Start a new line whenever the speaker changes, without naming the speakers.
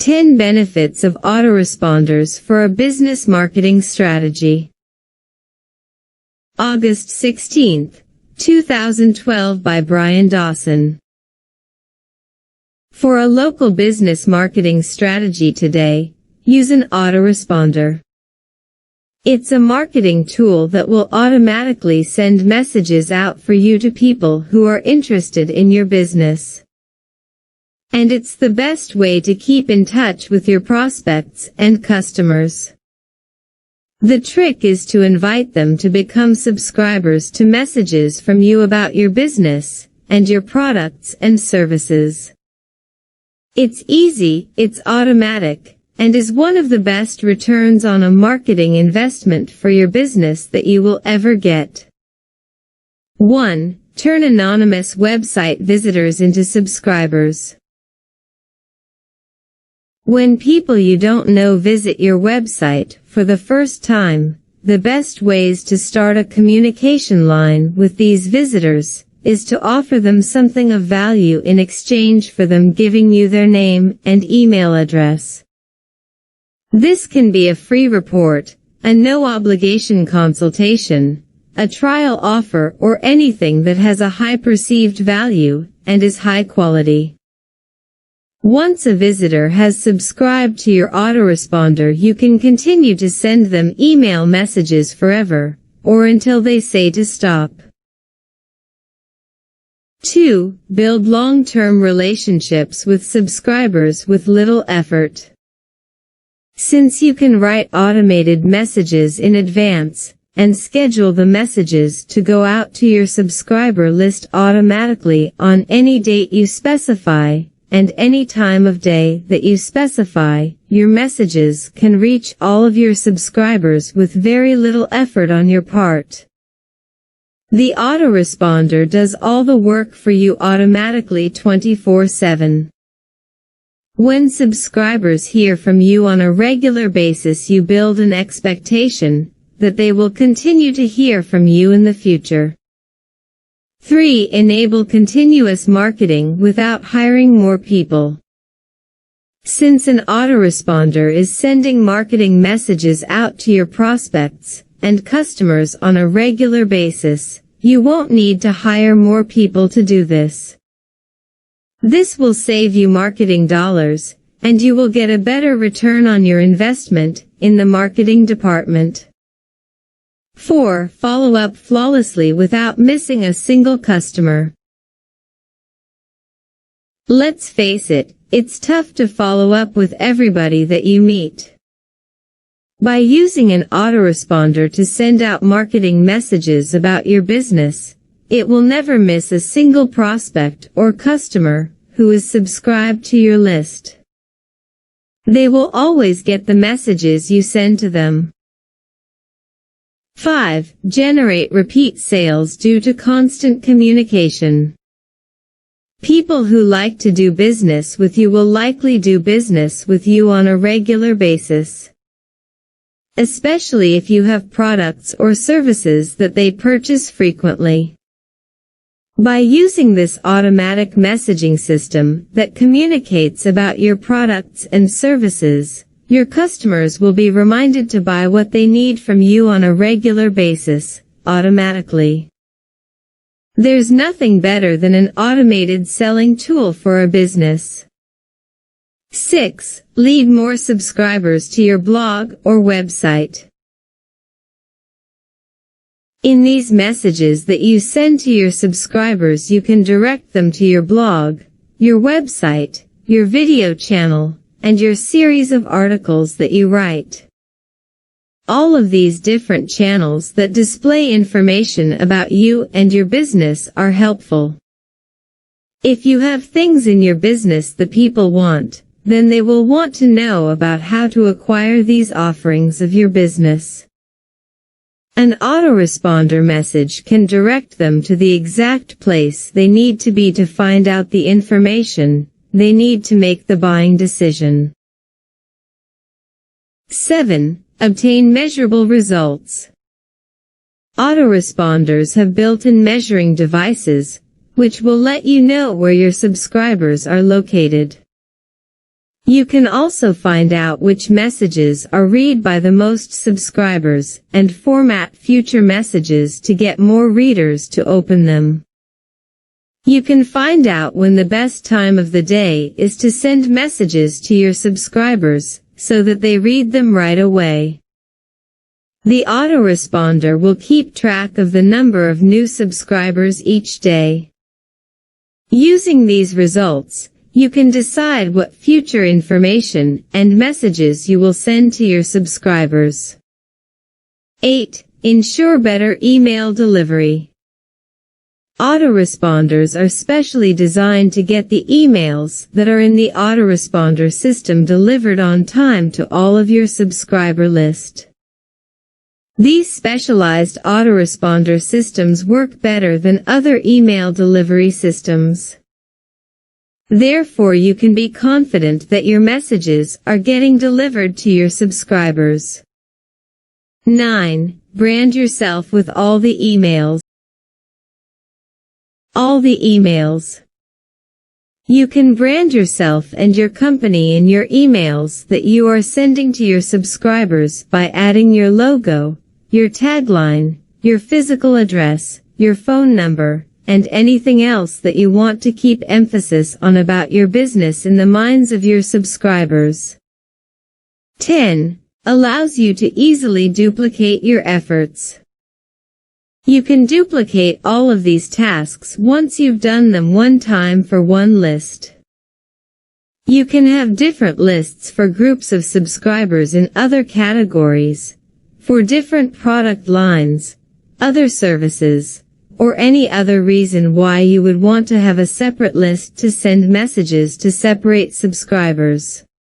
10 Benefits of Autoresponders for a Business Marketing Strategy. August 16, 2012 by Brian Dawson. For a local business marketing strategy today, use an autoresponder. It's a marketing tool that will automatically send messages out for you to people who are interested in your business. And it's the best way to keep in touch with your prospects and customers. The trick is to invite them to become subscribers to messages from you about your business and your products and services. It's easy, it's automatic, and is one of the best returns on a marketing investment for your business that you will ever get. 1. Turn anonymous website visitors into subscribers. When people you don't know visit your website for the first time, the best ways to start a communication line with these visitors is to offer them something of value in exchange for them giving you their name and email address. This can be a free report, a no-obligation consultation, a trial offer, or anything that has a high perceived value and is high quality. Once a visitor has subscribed to your autoresponder, you can continue to send them email messages forever, or until they say to stop. 2. Build long-term relationships with subscribers with little effort. Since you can write automated messages in advance, and schedule the messages to go out to your subscriber list automatically on any date you specify, and any time of day that you specify, your messages can reach all of your subscribers with very little effort on your part. The autoresponder does all the work for you automatically 24/7. When subscribers hear from you on a regular basis, you build an expectation that they will continue to hear from you in the future. 3. Enable continuous marketing without hiring more people. Since an autoresponder is sending marketing messages out to your prospects and customers on a regular basis, you won't need to hire more people to do this. This will save you marketing dollars, and you will get a better return on your investment in the marketing department. 4. Follow up flawlessly without missing a single customer. Let's face it, it's tough to follow up with everybody that you meet. By using an autoresponder to send out marketing messages about your business, it will never miss a single prospect or customer who is subscribed to your list. They will always get the messages you send to them. 5. Generate repeat sales due to constant communication. People who like to do business with you will likely do business with you on a regular basis, especially if you have products or services that they purchase frequently. By using this automatic messaging system that communicates about your products and services, your customers will be reminded to buy what they need from you on a regular basis, automatically. There's nothing better than an automated selling tool for a business. 6. Lead more subscribers to your blog or website. In these messages that you send to your subscribers, you can direct them to your blog, your website, your video channel, and your series of articles that you write. All of these different channels that display information about you and your business are helpful. If you have things in your business that people want, then they will want to know about how to acquire these offerings of your business. An autoresponder message can direct them to the exact place they need to be to find out the information they need to make the buying decision. 7. Obtain measurable results. Autoresponders have built-in measuring devices, which will let you know where your subscribers are located. You can also find out which messages are read by the most subscribers and format future messages to get more readers to open them. You can find out when the best time of the day is to send messages to your subscribers so that they read them right away. The autoresponder will keep track of the number of new subscribers each day. Using these results, you can decide what future information and messages you will send to your subscribers. 8. Ensure better email delivery. Autoresponders are specially designed to get the emails that are in the autoresponder system delivered on time to all of your subscriber list. These specialized autoresponder systems work better than other email delivery systems. Therefore, you can be confident that your messages are getting delivered to your subscribers. 9. Brand yourself with all the emails. All the emails. You can brand yourself and your company in your emails that you are sending to your subscribers by adding your logo, your tagline, your physical address, your phone number, and anything else that you want to keep emphasis on about your business in the minds of your subscribers. 10. Allows you to easily duplicate your efforts. You can duplicate all of these tasks once you've done them one time for one list. You can have different lists for groups of subscribers in other categories, for different product lines, other services, or any other reason why you would want to have a separate list to send messages to separate subscribers.